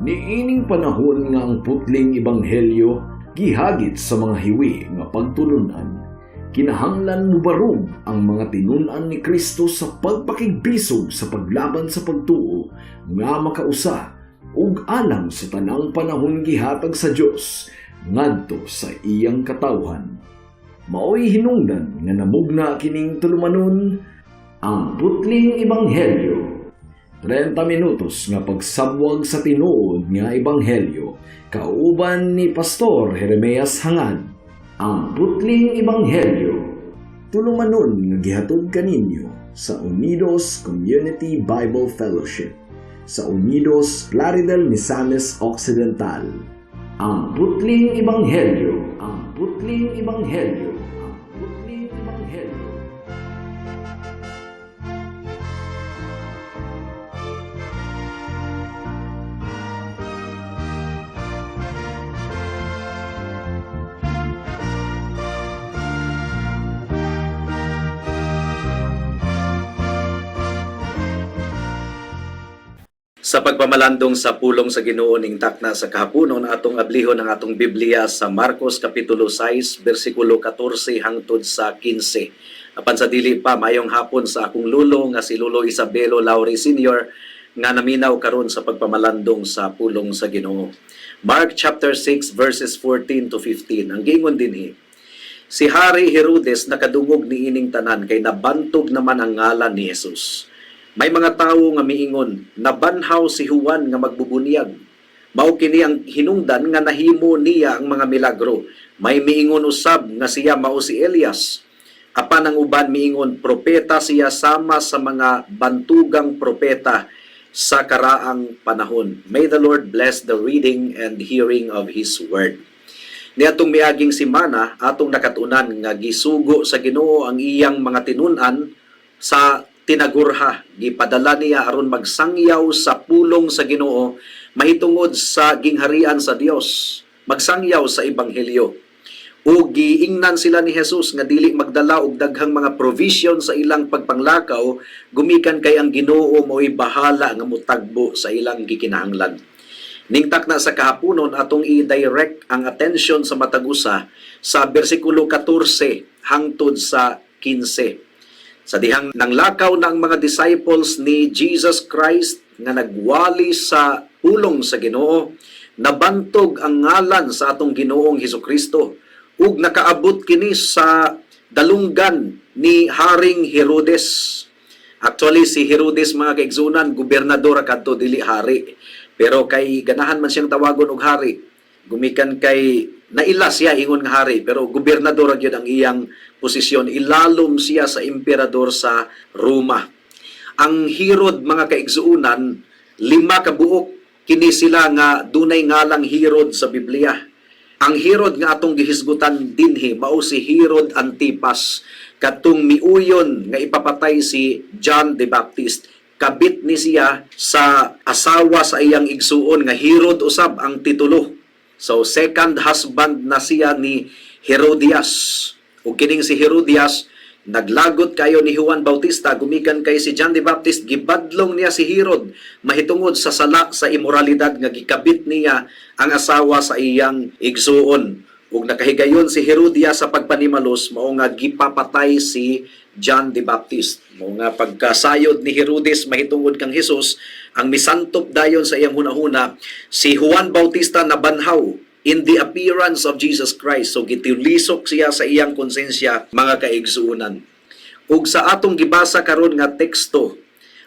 Niining panahon nga ang putling ebanghelyo gihagit sa mga hiwi nga pagtulunan. Kinahanglan mubarog ang mga tinunan ni Kristo sa pagpakigbisog sa paglaban sa pagtuo nga makausa ug alang sa tanang panahon gihatag sa Dios ngadto sa iyang katawhan. Maoy hinungdan nga namugna kining tulumanon ang putling ebanghelyo. 30 minutos nga pagsabwag sa tinuod nga ebanghelyo kauban ni Pastor Jeremias Hangad. Ang putling ebanghelyo tulumanon nga gihatod kaninyo sa Unidos Community Bible Fellowship sa Unidos Plaridel, Misamis Occidental. Ang putling ebanghelyo, ang putling ebanghelyo, ang putling ebanghelyo. Sa pagpamalandong sa pulong sa Ginoo ning takna sa kahaponon atong ablihon ang atong Biblia sa Marcos kapitulo 6 bersikulo 14 hangtod sa 15. Apan sa dili pa mayong hapon sa akong lulo nga si Lolo Isabelo Lauri Sr. nga naminaw karon sa pagpamalandong sa pulong sa Ginoo. Mark chapter 6 verses 14 to 15. Ang giingon dinhi: Si Hari Herodes nakadungog ni ining tanan kay nabantog naman ang ngalan ni Jesus. May mga tawo nga miingon, nabanhaw si Juan nga magbubunyag. Mao kini ang hinungdan nga nahimo niya ang mga milagro. May miingon usab nga siya mao si Elias. Apan ang uban miingon, propeta siya sama sa mga bantugang propeta sa karaang panahon. May the Lord bless the reading and hearing of His word. Niadtong miaging semana atong nakatunan nga gisugo sa Ginoo ang iyang mga tinunan sa tinagurha. Gipadala niya aron magsangyaw sa pulong sa Ginoo mahitungod sa gingharian sa Dios, magsangyaw sa ebanghelyo. O giingnan sila ni Jesus nga dili magdala og daghang mga provision sa ilang pagpanglakaw, gumikan kay ang Ginoo mo'y bahala nga mutagbo sa ilang gikinahanglan. Ningtak na sa kahaponon atong i-direct ang attention sa matagusa sa bersikulo 14 hangtod sa 15. Sa dihang nanglakaw na ang mga disciples ni Jesus Christ nga nagwali sa pulong sa Ginoo, nabantog ang ngalan sa atong Ginoong Hesukristo ug nakaabot kini sa dalunggan ni Haring Herodes. Actually si Herodes mga kaigsunan gobernador kadto dili hari. Pero kay ganahan man siyang tawagon og hari. Gumikan kay naila siya ingon nga hari pero gobernador gyud ang iyang posisyon, ilalom siya sa emperador sa Roma. Ang Herod mga kaigsuunan 5 ka buok kini sila nga dunay ngalang Herod sa Biblia. Ang Herod nga atong gihisgutan dinhi mao si Herod Antipas, katong miuyon nga ipapatay si John the Baptist. Kabit ni siya sa asawa sa iyang igsuon nga Herod usab ang titulo. So second husband na siya ni Herodias. Ug kining si Herodias naglagot kayo ni Juan Bautista, gumikan kay si John the Baptist, gibadlong niya si Herod mahitungod sa sala sa immoralidad nga gikabit niya ang asawa sa iyang igsuon. Ug nakahigayon si Herodias sa pagpanimalos mao nga gipapatay si John the Baptist. Mao nga pagkasayod ni Herodes mahitungod kang Hesus, ang misantop dayon sa iyang hunahuna si Juan Bautista nabanhaw in the appearance of Jesus Christ. So gitilisok siya sa iyang konsensya mga kaigsuunan. Ug sa atong gibasa karon nga teksto,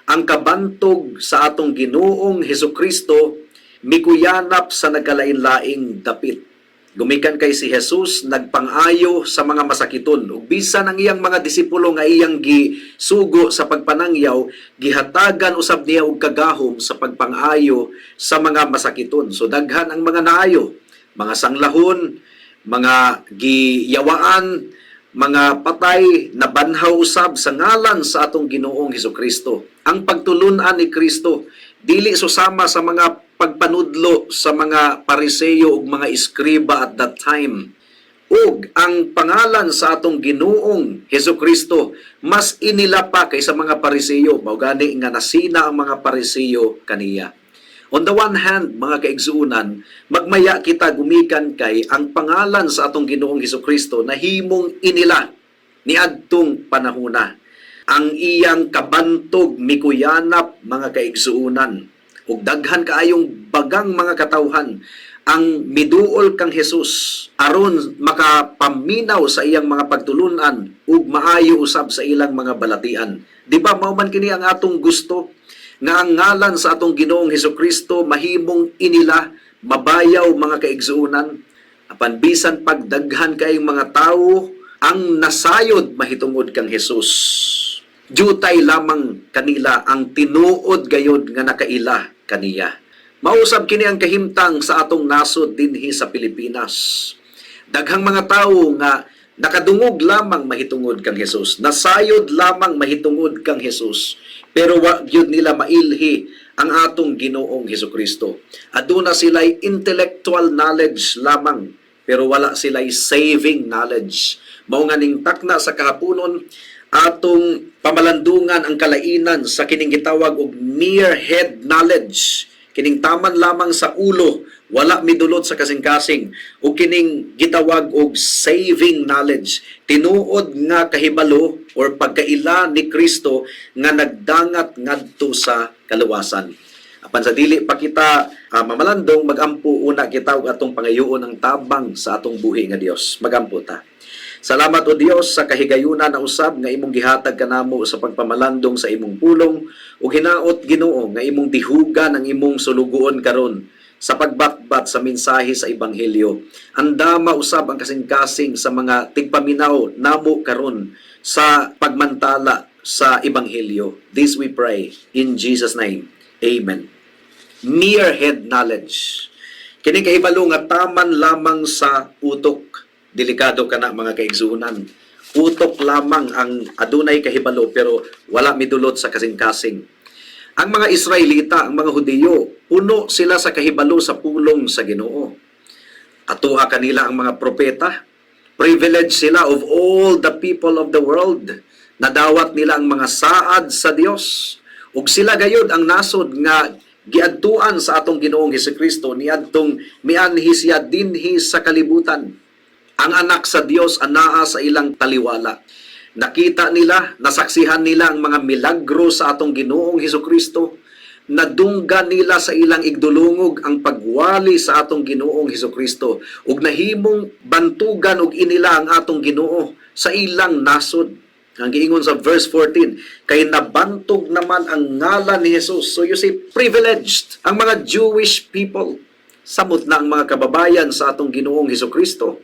ang kabantog sa atong Ginoong Hesukristo mikuyanap sa nagkalain-laing dapit. Gumikan kay si Jesus nagpang-ayo sa mga masakiton ug bisan ang iyang mga disipulo nga iyang gisugo sa pagpanangyaw, gihatagan usab niya og kagahom sa pagpang-ayo sa mga masakiton. So daghan ang mga naayo, mga sanglahon, mga giyawaan, mga patay na banhaw usab sa ngalan sa atong Ginoong Hesukristo. Ang pagtulunan ni Kristo dili susama sa mga pagpanudlo sa mga Pariseo ug mga iskriba at that time. Ug ang pangalan sa atong Ginoong Hesukristo mas inila pa kaysa mga Pariseo. Mao gani nga nasina ang mga Pariseo kaniya. On the one hand, mga kaigsuunan, magmaya kita gumikan kay ang pangalan sa atong Ginoong Hesukristo na himong inila ni adtong panahuna. Ang iyang kabantog mikuyanap mga kaigsuunan ug daghan kaayong bagang mga katawhan ang miduol kang Hesus aron makapaminaw sa iyang mga pagtulunan ug maayo usab sa ilang mga balatian. Di ba mao man kini ang atong gusto nga ang ngalan sa atong Ginoong Hesukristo mahimong inila, mabayaw mga kaigsuunan, apan bisan pagdaghan kayong mga tawo ang nasayod mahitungod kang Hesus. Jutay lamang kanila ang tinuod gayod nga nakaila kaniya. Mausab kini ang kahimtang sa atong nasod dinhi sa Pilipinas. Daghang mga tawo nga nakadungog lamang mahitungod kang Hesus, nasayod lamang mahitungod kang Hesus, pero wa gyud nila mailhi ang atong Ginoong Hesukristo. Aduna sila'y intellectual knowledge lamang, pero wala sila'y saving knowledge. Mao nga ning takna sa kahaponon, atong pamalandungan ang kalainan sa kining gitawag og mere head knowledge. Kining taman lamang sa ulo, wala midulot sa kasing-kasing, o kining gitawag og saving knowledge, tinuod nga kahibalo or pagkaila ni Kristo nga nagdangat ngadto sa kaluwasan. Apan sa dili pa kita mamalandong, magampo una kita og atong pangayoon ang tabang sa atong buhi nga Dios. Magampo ta. Salamat o Dios sa kahigayunan na usab nga imong gihatag kanamo sa pagpamalandong sa imong pulong ug hinaot Ginoo nga imong dihugan ang imong sulugoon karon sa pagbatbat sa mensahe sa ebanghelyo. Andama usab ang kasing-kasing sa mga tigpaminaw namo karon sa pagmantala sa ebanghelyo. This we pray in Jesus name. Amen. Mere head knowledge. Kini kahibalo nga taman lamang sa utok. Delikado ka na mga kaigsuunan. Utok lamang ang adunay kahibalo pero wala midulot sa kasing-kasing. Ang mga Israelita, ang mga Hudiyo, puno sila sa kahibalo sa pulong sa Ginoo. Atuha kanila ang mga propeta. Privilege sila of all the people of the world. Nadawat nila ang mga saad sa Dios. Ug sila gayud ang nasod nga giadtuan sa atong Ginoong Hesukristo niadtong mianhi siya dinhi sa kalibutan. Ang anak sa Dios anaa sa ilang taliwala. Nakita nila, nasaksihan nila ang mga milagro sa atong Ginoong Hesukristo. Nadungga nila sa ilang igdulungog ang pagwali sa atong Ginoong Hesukristo. Ug nahimong bantugan ug inila ang atong Ginoo sa ilang nasod. Ang giingon sa verse 14, kay nabantog naman ang ngalan ni Jesus. So you see, privileged ang mga Jewish people. Samot na ang mga kababayan sa atong Ginoong Hesukristo.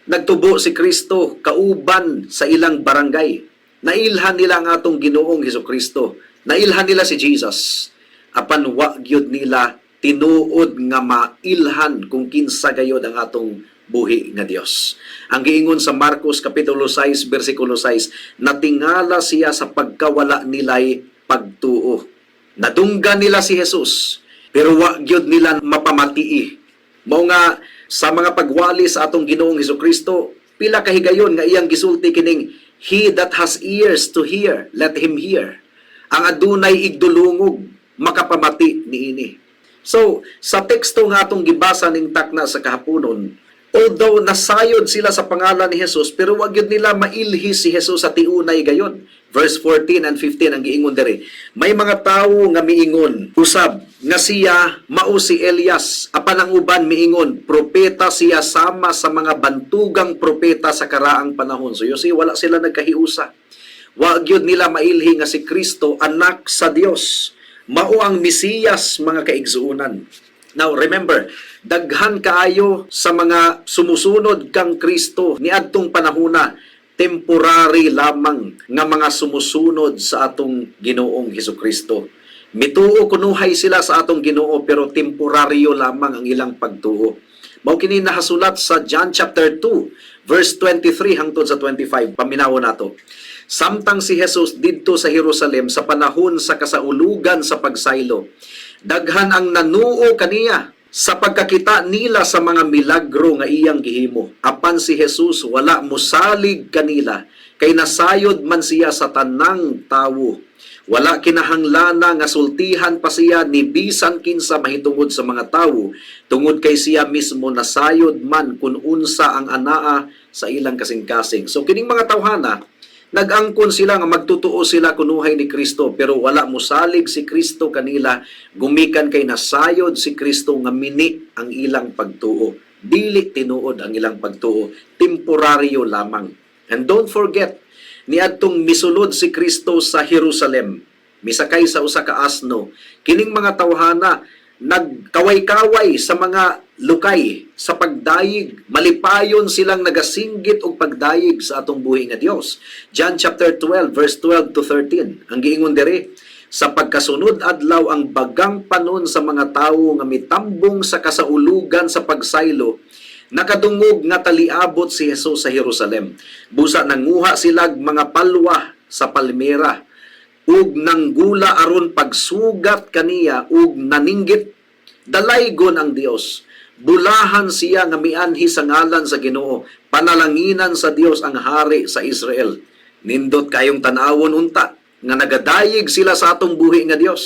Nagtubo si Kristo kauban sa ilang barangay. Nailhan nila ang atong Ginoong Hesukristo. Nailhan nila si Jesus. Apan wa gyud nila tinuod nga mailhan kung kinsa gayod ang atong buhi nga Dios. Ang giingon sa Marcos kapitulo 6 bersikulo 6, natingala siya sa pagkawala nila'y pagtuo. Nadungga nila si Jesus, pero wa gyud nila mapamatii. Mao nga sa mga pagwali sa atong Ginoong Hesukristo, pila kahigayon nga iyang gisulti kining, he that has ears to hear, let him hear. Ang adunay igdulungog, makapamati niini. So, sa teksto nga atong gibasa ning takna sa kahaponon, although nasayod sila sa pangalan ni Jesus, pero wag yun nila mailhi si Jesus sa tiunay gayon. Verse 14 and 15 ang giingon diri. May mga tawo nga miingon, usab nga siya mao si Elias, apan ang uban miingon, propeta siya sama sa mga bantugang propeta sa karaang panahon. So you see, wala sila nagkahiusa. Wag yun nila mailhi nga si Kristo, anak sa Dios. Mao ang Mesiyas, mga kaigsuunan. Now remember, daghan kaayo sa mga sumusunod kang Kristo niadtong panahona, temporary lamang nga mga sumusunod sa atong Ginoong Hesukristo. Mituo kunuhay sila sa atong Ginoo pero temporaryo lamang ang ilang pagtuo. Mao kini nahasulat sa John chapter 2 verse 23 hangtod sa 25. Paminawo nato. Samtang si Jesus didto sa Jerusalem sa panahon sa kasaulugan sa pagsaylo, daghan ang nanuo kaniya sa pagkakita nila sa mga milagro nga iyang gihimo. Apan si Jesus wala mosalig kanila, kay nasayod man siya sa tanang tawo. Wala kinahanglana nga sultihan pa siya ni bisan kinsa mahitungod sa mga tawo, tungod kay siya mismo nasayod man kun unsa ang anaa sa ilang kasing-kasing. So kining mga tawhana, nag-angkon sila nga magtutuo sila kunuhay ni Kristo, pero wala mosalig si Kristo kanila, gumikan kay nasayod si Kristo nga mini ang ilang pagtuo. Dili tinuod ang ilang pagtuo, temporaryo lamang. And don't forget, niadtong misulod si Kristo sa Jerusalem, misakay sa usa ka asno, kining mga tawhana nagkaway-kaway sa mga lukay sa pagdayig, malipayon silang nagasinggit og pagdayig sa atong buhi nga Dios. John chapter 12 verse 12 to 13 ang giingon diri, sa pagkasunod adlaw ang bagang panon sa mga tawo nga mitambong sa kasaulugan sa pagsaylo, nakadungog nga taliabot si Jesus sa Jerusalem. Busa nanguha silag mga palwa sa palmera ug nanggula aron pagsugat kaniya ug naninggit. Dalaygon ang Dios. Bulahan siya nga mianhi sa ngalan sa Ginoo. Panalanginan sa Dios ang hari sa Israel. Nindot kayong tanawon unta nga nagadayig sila sa atong buhi nga Dios.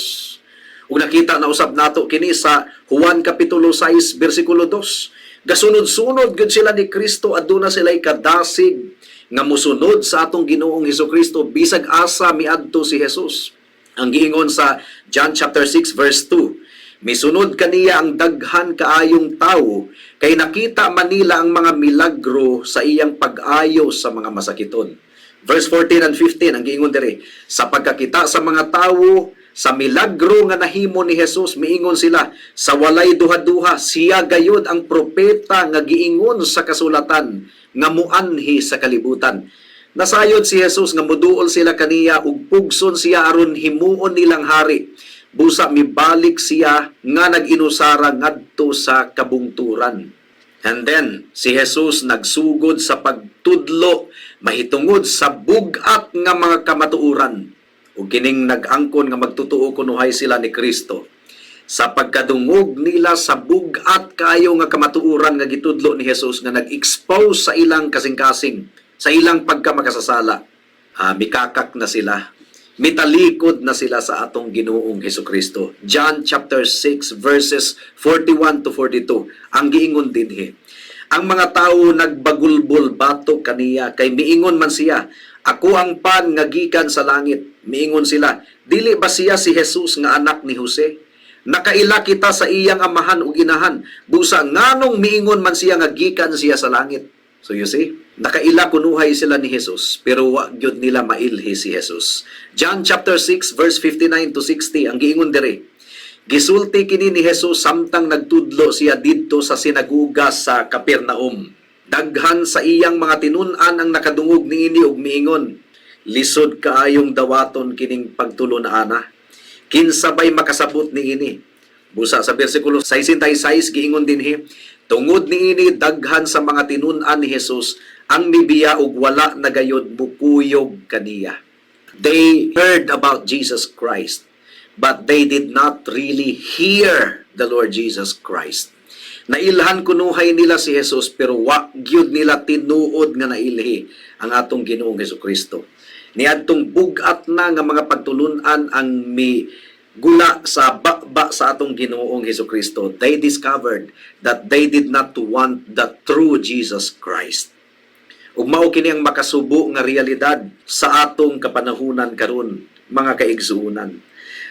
Ug nakita na usab nato kini sa Juan kapitulo 6 bersikulo 2. Gasunod-sunod gud sila ni Kristo, aduna sila'y kadasig nga musunod sa atong Ginoong Hesukristo bisag asa miadto si Jesus. Ang giingon sa John chapter 6 verse 2, misunod kaniya ang daghan kaayong tawo kay nakita man nila ang mga milagro sa iyang pag-ayo sa mga masakiton. Verse 14 and 15 ang giingon diri, sa pagkakita sa mga tawo sa milagro nga nahimo ni Jesus, miingon sila, sa walay duha-duha, siya gayud ang propeta nga giingon sa kasulatan, nga muanhi sa kalibutan. Nasayod si Jesus nga muduol sila kaniya, ug pugson siya aron himuon nilang hari. Busa mibalik siya nga nag-inusara ngadto sa kabungturan. And then, si Jesus nagsugod sa pagtudlo, mahitungod sa bugat nga mga kamatuuran. Ug kining nag-angkon nga magtutuo kunuhay sila ni Kristo. Sa pagkadungog nila sa bugat kayo nga kamatuuran nga gitudlo ni Jesus nga nag-expose sa ilang kasing-kasing, sa ilang pagkamakasasala, mikakak na sila. Mitalikod na sila sa atong Ginoong Hesukristo. John chapter 6 verses 41 to 42. Ang giingon dinhi, ang mga tawo nagbagulbol batok kaniya kay miingon man siya, ako ang pan nga gikan sa langit. Miingon sila, dili ba siya si Jesus nga anak ni Jose? Nakaila kita sa iyang amahan ug inahan. Busa nganong miingon man siya nga gikan siya sa langit. So you see, nakaila kunuhay sila ni Jesus, pero wa gyud nila mailhi si Jesus. John chapter 6 verse 59 to 60 ang giingon diri, gisulti kini ni Jesus samtang nagtudlo siya didto sa sinaguga sa Capernaum. Daghan sa iyang mga tinun-an ang nakadungog niini ug miingon, lisod kaayong dawaton kining pagtulon ana. Kinsabay makasabot niini. Busa sa bersikulo 66 giingon dinhi, tungod niini daghan sa mga tinun-an ni Jesus ang mibiya ug wala nagayod mukuyog kaniya. They heard about Jesus Christ, but they did not really hear the Lord Jesus Christ. Nailhan kunuhay nila si Jesus, pero wa gyud nila tinuod nga nailhi ang atong Ginoong Hesukristo. Niadtong bugat na nga mga pagtulunan ang gula sa bakba sa atong Ginoong Hesukristo. They discovered that they did not want the true Jesus Christ. Ug mao kini ang makasubo nga realidad sa atong kapanahunan karon, mga kaigsuonan.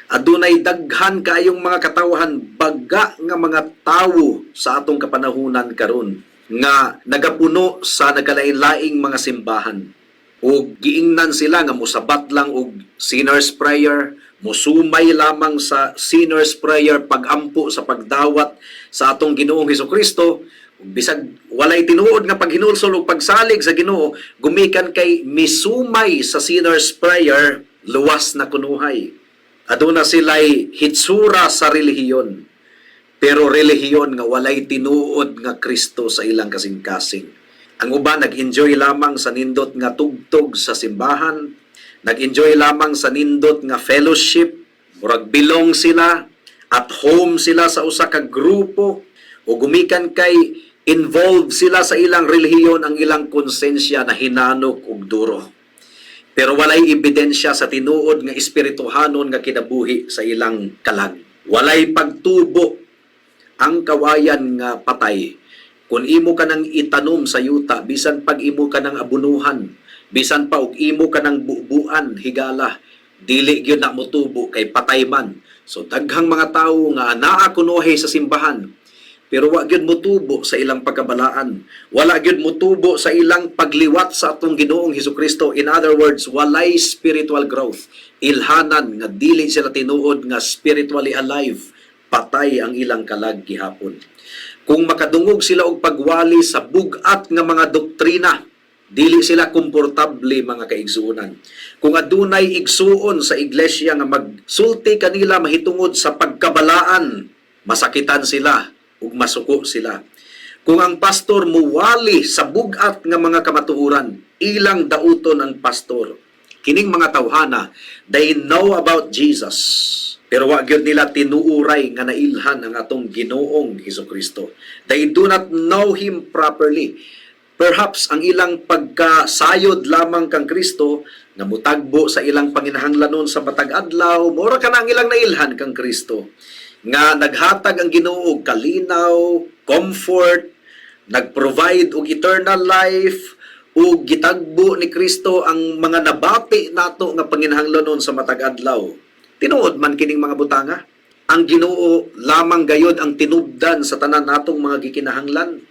Adunay daghan kayong mga katawhan, baga nga mga tawo sa atong kapanahunan karon nga nagapuno sa nagalain-laing mga simbahan. O giingnan sila nga musabat lang og sinner's prayer, musumay lamang sa sinner's prayer, pagampo sa pagdawat sa atong Ginoong Hesukristo, bisag walay tinuod nga paghinulsol og pagsalig sa Ginoo, gumikan kay misumay sa sinner's prayer, luwas na kunuhay. Aduna sila'y hitsura sa relihiyon, pero relihiyon nga walay tinuod nga Kristo sa ilang kasing-kasing. Ang uban nag-enjoy lamang sa nindot nga tugtog sa simbahan, nag-enjoy lamang sa nindot nga fellowship, murag bilong sila, at home sila sa usa ka grupo, o gumikan kay involved sila sa ilang relihiyon, ang ilang konsensya na hinanok ug duro. Pero walay ebidensya sa tinuod nga espirituhanon nga kinabuhi sa ilang kalag. Walay pagtubo ang kawayan nga patay. Kung imo ka nang itanom sa yuta, bisan pag imo ka nang abunuhan, bisan pa og imo ka nang bubuan, higala, dili gyud na motubo kay patay man. So daghang mga tawo nga naa kunohe sa simbahan, pero wa gyud motubo sa ilang pagkabalaan. Wala gyud motubo sa ilang pagliwat sa atong Ginoong Hesukristo. In other words, walay spiritual growth. Ilhanan nga dili sila tinuod nga spiritually alive. Patay ang ilang kalag gihapon. Kung makadungog sila og pagwali sa bugat nga mga doktrina, dili sila komportable mga kaigsuonan. Kung adunay igsuon sa iglesia nga magsulti kanila mahitungod sa pagkabalaan, masakitan sila ug masuko sila. Kung ang pastor muwali sa bugat nga mga kamatuoran, ilang dauton ang pastor. Kining mga tawhana, they know about Jesus. Pero wa gyud nila tinuuray nga nailhan ang atong Ginoong Hesukristo. They do not know Him properly. Perhaps ang ilang pagkasayod lamang kang Kristo na mutagbo sa ilang panginahanglanon sa matag adlaw, mura ka na ang ilang nailhan kang Kristo. Nga naghatag ang Ginoo og kalinaw, comfort, nagprovide og eternal life, ug gitagbo ni Kristo ang mga nabati nato nga panginahanglanon sa matag adlaw. Tinuod man kining mga butanga. Ang Ginoo lamang gayod ang tinubdan sa tanan natong mga gikinahanglan.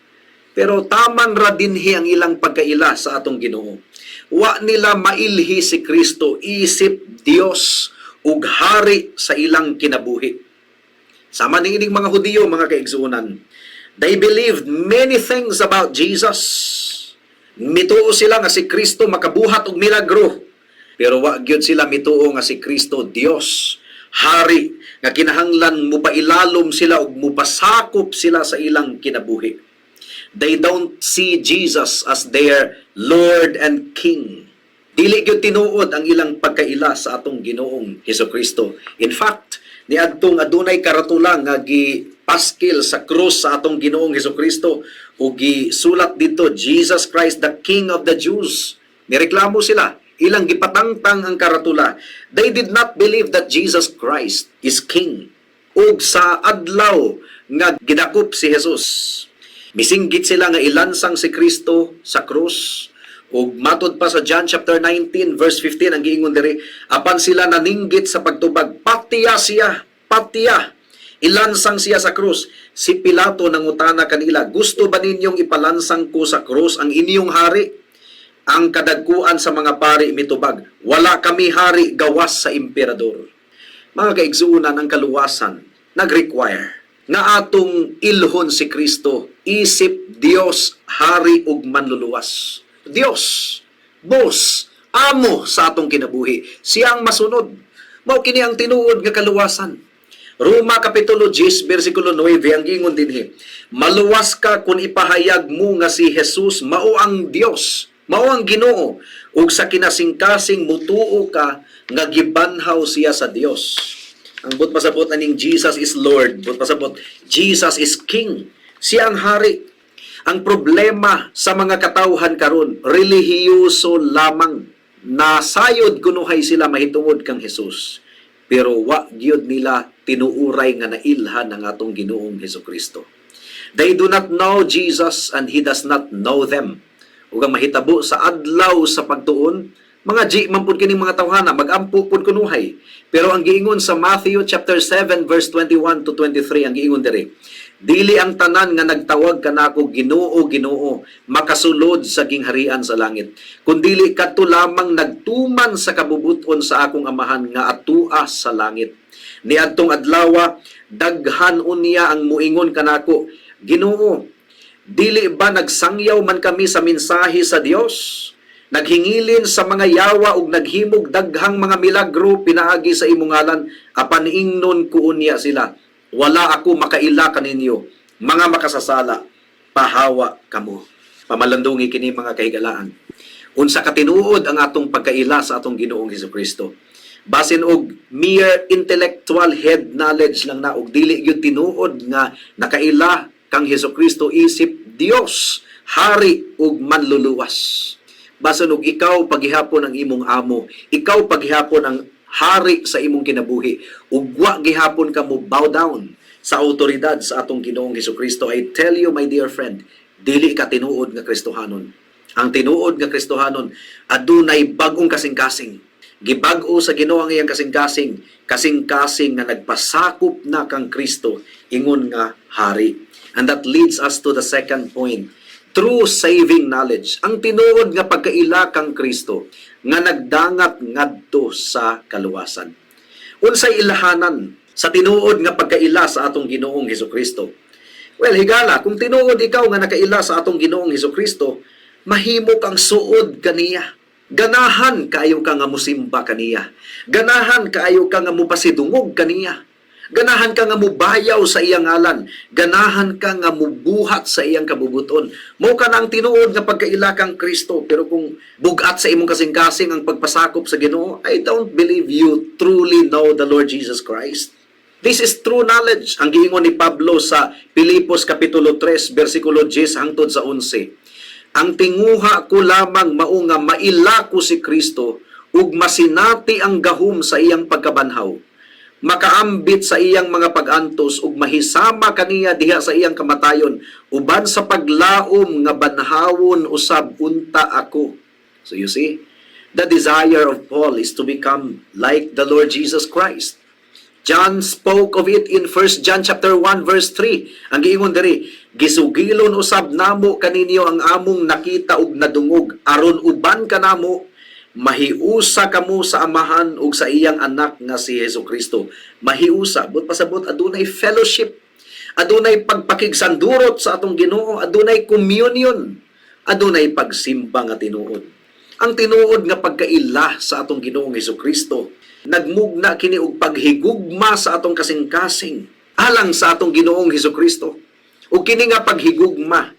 Pero taman ra dinhi ang ilang pagkaila sa atong Ginoo. Wa nila mailhi si Kristo isip Dios ug hari sa ilang kinabuhi. Sama ning ining mga Hudiyo, mga kaigsuonan. They believed many things about Jesus. Mituo sila nga si Kristo makabuhat og milagro. Pero wa gyud sila mituo nga si Kristo Dios, hari nga kinahanglan mupailalom sila ug mupasakop sila sa ilang kinabuhi. They don't see Jesus as their Lord and King. Dili gyud tinuod ang ilang pagkaila sa atong Ginoong Hesukristo. In fact, niadtong adunay karatula nga gipaskil sa krus sa atong Ginoong Hesukristo ug gisulat dito, Jesus Christ the King of the Jews. Nireklamo sila, ilang gipatangtang ang karatula. They did not believe that Jesus Christ is King. Ug sa adlaw nga gidakop si Jesus, misinggit sila nga ilansang si Kristo sa krus. Ug matod pa sa John chapter 19 verse 15 ang giingon diri, apan sila naninggit sa pagtubag, patiya siya, patiya. Ilansang siya sa krus. Si Pilato nangutana kanila, gusto ba ninyong ipalansang ko sa krus ang inyong hari? Ang kadagkuan sa mga pari mitubag, wala kami hari gawas sa emperador. Mga kaigsuonan, ang kaluwasan nag-require nga atong ilhon si Kristo isip Dios, hari ug manluluwas. Dios, boss, amo sa atong kinabuhi. Siya ang masunod. Mao kini ang tinuod nga kaluwasan. Roma kapitulo 10 bersikulo 9 ang gingon dinhi, maluwas ka kung ipahayag mo nga si Jesus mao ang Dios, mao ang Ginoo, ug sa kinasingkasing mutuo ka nga gibanhaw siya sa Dios. Ang but pasabot aning Jesus is Lord, but pasabot Jesus is King. Siya ang hari. Ang problema sa mga katawhan karon, relihiyoso lamang. Nasayod kunuhay sila mahitungod kang Jesus. Pero wa gyud nila tinuuray nga nailhan ang atong Ginoong Hesukristo. They do not know Jesus and He does not know them. Ug ang mahitabo sa adlaw sa pagtuon, mga G man pud kining mga tawhana, magampo pud kunuhay. Pero ang giingon sa Matthew chapter 7 verse 21 to 23 ang giingon diri, dili ang tanan nga nagtawag kanako Ginoo, Ginoo, makasulod sa gingharian sa langit. Kundili kadto lamang nagtuman sa kabubuton sa akong amahan nga atua sa langit. Niadtong adlaw daghan unya ang muingon kanako, Ginoo, dili ba nagsangyaw man kami sa mensahe sa Dios? Naghingilin sa mga yawa ug naghimog daghang mga milagro pinaagi sa imong ngalan, apan ingnon ko unya sila, wala ako makaila kaninyo, mga makasasala, pahawa kamo. Pamalandungi kini mga kahigalaan. Unsa katinuod ang atong pagkaila sa atong Ginoong Hesukristo? Basin og mere intellectual head knowledge lang na og dili gyud tinuod nga nakaila kang Hesukristo isip Dios, hari ug manluluwas. Bason og ikaw paghihapon ang imong amo, ikaw paghihapon ang hari sa imong kinabuhi, ug wa gihapon ka mo bow down sa awtoridad sa atong Ginoong Hesukristo. I tell you, my dear friend, dili ka tinuod nga Kristohanon. Ang tinuod nga Kristohanon adunay bag-ong kasing-kasing. Gibag-o sa Ginoo ang iyang kasing-kasing, kasing-kasing nga nagpasakop na kang Kristo ingon nga hari. And that leads us to the second point. True saving knowledge. Ang tinuod nga pagkaila kang Kristo nga nagdangat ngadto sa kaluwasan. Unsay ilahanan sa tinuod nga pagkaila sa atong Ginoong Hesukristo? Well, higala, kung tinuod ikaw nga nakaila sa atong Ginoong Hesukristo, mahimo kang suod kaniya. Ganahan kaayo ka nga musimba kaniya. Ganahan kaayo ka nga mupasidungog kaniya. Ganahan ka nga mubayaw sa iyang ngalan. Ganahan ka nga mubuhat sa iyang kabubuton. Mao ka nang tinuod nga pagkaila kang Kristo. Pero kung bugat sa imong kasing-kasing ang pagpasakop sa Ginoo, I don't believe you truly know the Lord Jesus Christ. This is true knowledge. Ang giingon ni Pablo sa Pilipos Kapitulo 3, versikulo 10 hangtod sa 11. Ang tinguha ko lamang mao nga maila ko si Kristo ug masinati ang gahom sa iyang pagkabanhaw, makaambit sa iyang mga pag-antos ug mahisama kaniya diha sa iyang kamatayon, uban sa paglaom nga banhawon usab unta ako. So you see, the desire of Paul is to become like the Lord Jesus Christ. John spoke of it in 1 John chapter 1 verse 3. Ang giingon diri, gisugilon usab namo kaninyo ang among nakita ug nadungog, aron uban kanamo mahiusa kamo sa amahan ug sa iyang anak nga si Hesukristo. Mahiusa, but pasabot adunay fellowship, adunay pagpakigsandurot sa atong Ginoo, adunay communion, adunay pagsimba nga tinuod. Ang tinuod nga pagkaila sa atong Ginoong Hesukristo, nagmugna kini og paghigugma sa atong kasing-kasing alang sa atong Ginoong Hesukristo. Ug kini nga paghigugma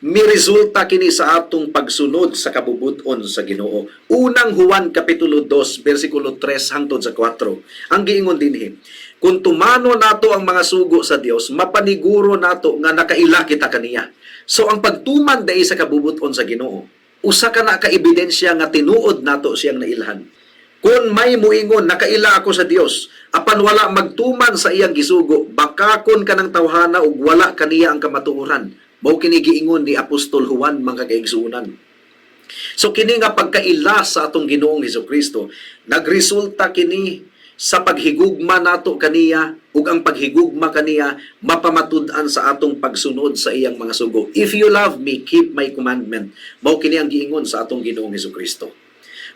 miresulta kini sa atong pagsunod sa kabubuton sa Ginoo. Unang Juan Kapitulo 2, versikulo 3 hangtod sa 4. Ang giingon dinhi, kung tumano nato ang mga sugo sa Dios, mapaniguro nato nga nakaila kita kaniya. So ang pagtuman dai sa kabubuton sa Ginoo, usa ka na ka ebidensya nga tinuod nato siyang nailhan. Kung may muingon, nakaila ako sa Dios, apan wala magtuman sa iyang gisugo, bakakon ka ng tawhana ug wala kaniya ang kamatuoran. Mao kini giingon ni Apostol Juan mga kaigsuonan. So kini nga pagkaila sa atong Ginoong Hesukristo, nagresulta kini sa paghigugma nato kaniya ug ang paghigugma kaniya mapamatud-an sa atong pagsunod sa iyang mga sugo. If you love me, keep my commandment. Mao kini ang giingon sa atong Ginoong Hesukristo.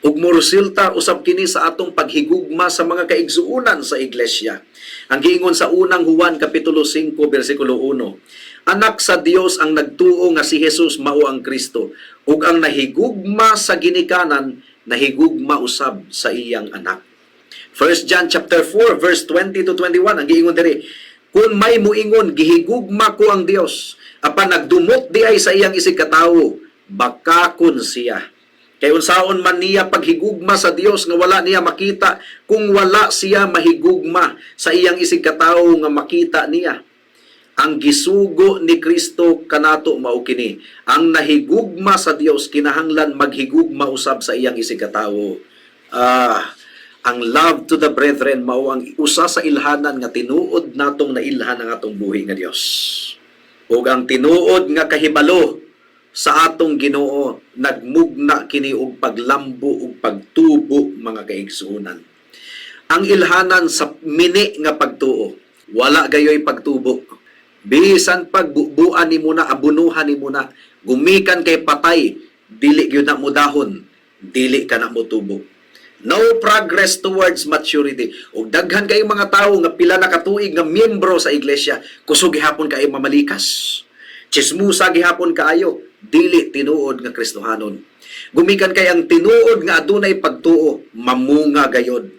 Ug moresulta usab kini sa atong paghigugma sa mga kaigsuonan sa iglesia. Ang giingon sa unang Juan Kapitulo 5 versikulo 1, anak sa Dios ang nagtuo nga si Jesus mao ang Kristo, ug ang nahigugma sa ginikanan nahigugma usab sa iyang anak. 1 John chapter 4 verse 20 to 21 ang giingon diri, kung may muingon gihigugma ko ang Dios, apan nagdumot di ay sa iyang isig katawo, bakakon siya. Kay unsaon man niya paghigugma sa Dios nga wala niya makita kung wala siya mahigugma sa iyang isig katawo nga makita niya. Ang gisugo ni Kristo kanato mao kini, ang nahigugma sa Dios kinahanglan maghigugma usab sa iyang isig katawo. Ang love to the brethren mao ang usa sa ilhanan nga tinuod natong nailhan ang atong buhi nga Dios. Ug ang tinuod nga kahibalo sa atong Ginoo nagmugna kini og paglambo ug pagtubo mga kaigsuonan. Ang ilhanan sa mini nga pagtuo, wala gayoy pagtubo. Bisan pagbubuan nimo na, abunuhan nimo na, gumikan kay patay, dili gyud na mo dahon, dili ka na mo tubo. No progress towards maturity. Ug daghan kay mga tawo nga pila na katuig nga miyembro sa iglesia, kusog gihapon kay mamalikas. Chismusa gihapon kaayo, dili tinuod nga Kristohanon. Gumikan kay ang tinuod nga adunay pagtuo, mamunga gayod.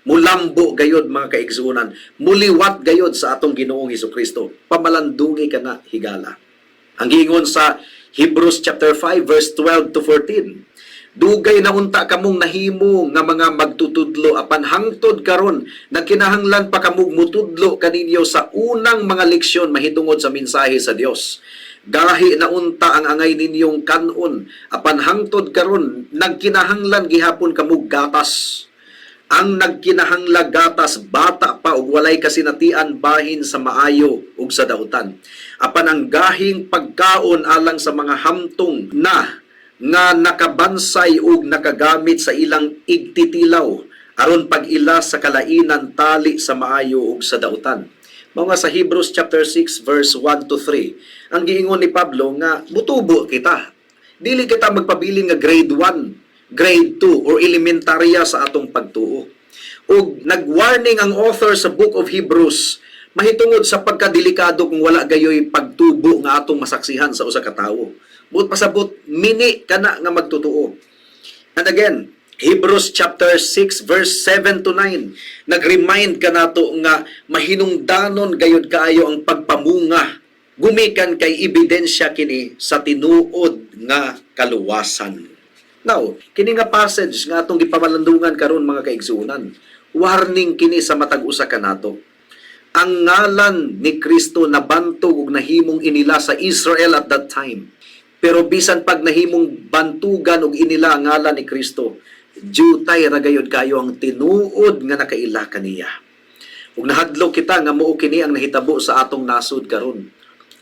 Mulambo gayod mga kaigsuonan, muliwat gayod sa atong Ginoong Hesukristo. Pamalandungi ka na higala. Ang giingon sa Hebrews chapter 5 verse 12 to 14, dugay na unta kamong nahimo nga mga magtutudlo, apan hangtod karon nagkinahanglan pa kamog mutudlo kaninyo sa unang mga leksyon mahitungod sa mensahe sa Dios. Gahi na unta ang angay ninyong kanon, apan hangtod karon nagkinahanglan gihapon kamug gatas. Ang nagkinahanglag gatas bata pa ug walay kasinatian bahin sa maayo ug sa dautan. Apan ang gahing pagkaon alang sa mga hamtong na nga nakabansay ug nakagamit sa ilang igtitilaw aron pag-ila sa kalainan tali sa maayo ug sa dautan. Mga sa Hebrews chapter 6 verse 1 to 3, ang giingon ni Pablo nga mutubo kita. Dili kita magpabiling nga grade 1, grade 2 or elementarya sa atong pagtuo. Ug nagwarning ang author sa book of Hebrews mahitungod sa pagkadelikado kung wala gayoy pagtubo nga atong masaksihan sa usa ka tawo. Buot pasabot mini kana nga magtutuo. And again, Hebrews chapter 6 verse 7 to 9 nag-remind ka nato nga mahinungdanon gayud kaayo ang pagpamunga gumikan kay ebidensya kini sa tinuod nga kaluwasan. Now, kini nga passage nga atong gipamalandungan karon mga kaigsuonan, warning kini sa matag usa kanato. Ang ngalan ni Kristo nabantog ug nahimong inila sa Israel at that time. Pero bisan pag nahimong bantugan og inila ang ngalan ni Kristo, jutay ra gayud kayo ang tinuod nga nakaila kaniya. Ug nahadlok kita nga mao kini ang nahitabo sa atong nasud karon.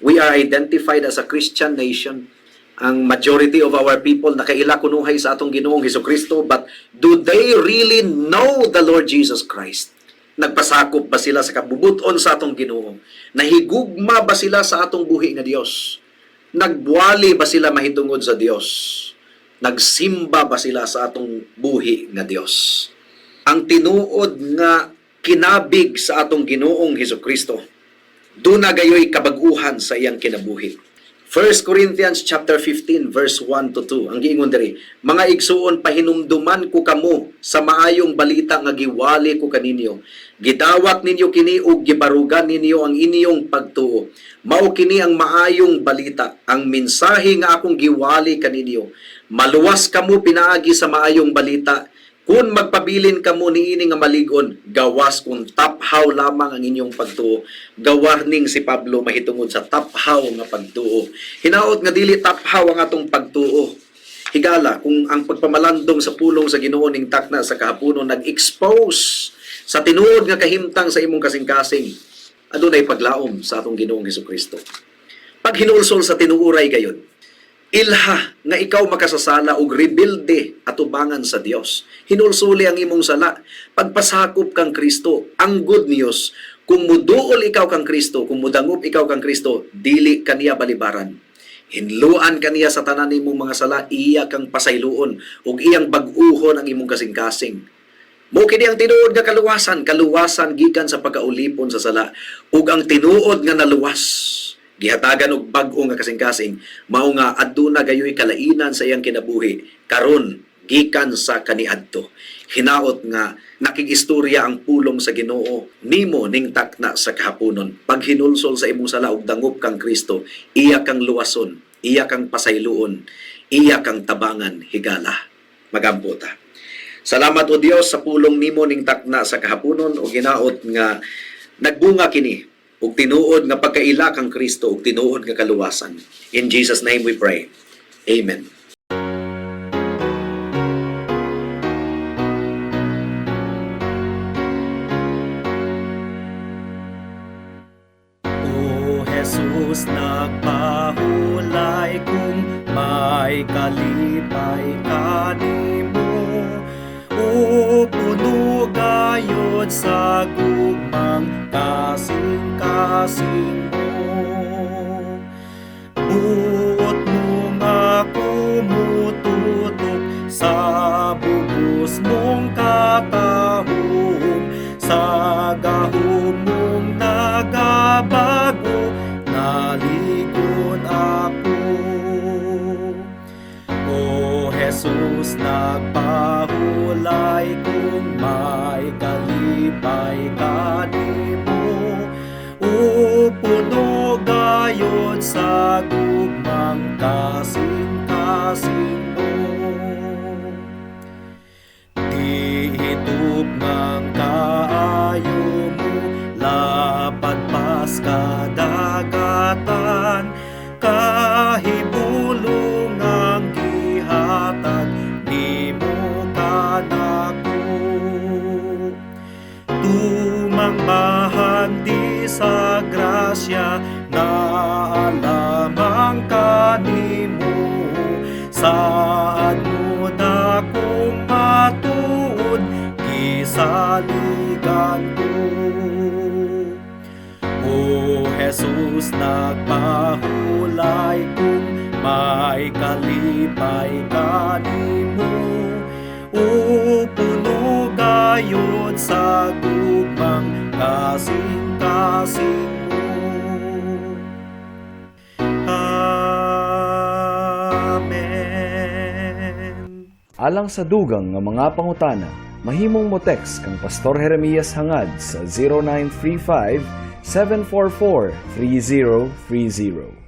We are identified as a Christian nation. Ang majority of our people nakaila kunuhay sa atong Ginoong Hesukristo, but do they really know the Lord Jesus Christ? Nagpasakop ba sila sa kabubuton sa atong Ginoo? Nahigugma ba sila sa atong buhi nga Dios? Nagbuwali ba sila mahitungod sa Dios? Nagsimba ba sila sa atong buhi nga Dios? Ang tinuod nga kinabig sa atong Ginoong Hesukristo, doon na gayoy kabaguhan sa iyang kinabuhi. 1 Corinthians chapter 15 verse 1 to 2. Ang giingon diri, mga igsuon pahinumduman ko kamo sa maayong balita nga giwali ko kaninyo. Gidawat ninyo kini ug gibarugan ninyo ang inyong pagtuo. Mao kini ang maayong balita, ang mensahe nga akong giwali kaninyo. Maluwas kamo pinaagi sa maayong balita. Kung magpabilin kamo niini nga maligon, gawas kung taphaw lamang ang inyong pagtuo. Gawarning si Pablo mahitungod sa taphaw nga pagtuo. Hinaot nga dili taphaw ang atong pagtuo. Higala, kung ang pagpamalandong sa pulong sa Ginoo ning takna sa kahaponon nag-expose sa tinuod nga kahimtang sa imong kasing-kasing, adunay paglaom sa atong Ginoong Hesukristo. Pag hinulsol sa tinuuray gayon, ilha nga ikaw makasasala og rebelde atubangan sa Dios. Hinulsuli ang imong sala, pagpasakop kang Kristo. Ang good news, kung muduol ikaw kang Kristo, kung mudangop ikaw kang Kristo, dili kaniya balibaran. Hinluan kaniya sa tanan nimong mga sala, iya kang pasayloon ug iyang bag-uhon ang imong kasing-kasing. Mo kini ang tinuod nga kaluwasan gikan sa pagkaulipon sa sala ug ang tinuod nga naluwas gihatagan og bag-o nga kasing-kasing, mao nga aduna gayoy kalainan sa iyang kinabuhi karon gikan sa kaniadto. Hinaot nga nakigistorya ang pulong sa Ginoo nimo ning takna sa kahaponon. Pag hinulsol sa imong sala ug dangop kang Kristo, iya kang luwason, iya kang pasayloon, iya kang tabangan higala. Magampota. Salamat o Dios sa pulong nimo ning takna sa kahaponon ug hinaot nga nagbunga kini ug tinuod nga pagkaila kang Kristo ug tinuod nga kaluwasan. In Jesus' name we pray. Amen. O Jesus, nagpahulay kung may kalipay kanimo. O puno gayod sa gugmang kasing-kasing mo. Buot mo nga kumututok sa bugos mong katahong, sa gahom mong nagabago, naligon ako. O Jesus, nagpahulay kung may kalipay kanimo. O puno gayod sa gugmang kasing-kasing mo. Di hitup ngang kaayo mo, lapad pas kadagatan, sa grasya na alamang kanimo. Saan mo dakong matuod, gisaligan ko. O Jesus, nagpahulay kung may kalipay kanimo. Upuno gayod sa gugmang kasing-kasing mo. Amen. Alang sa dugang nga mga pangutana, mahimong mo text kang Pastor Jeremias hangad sa 0935 744 3030.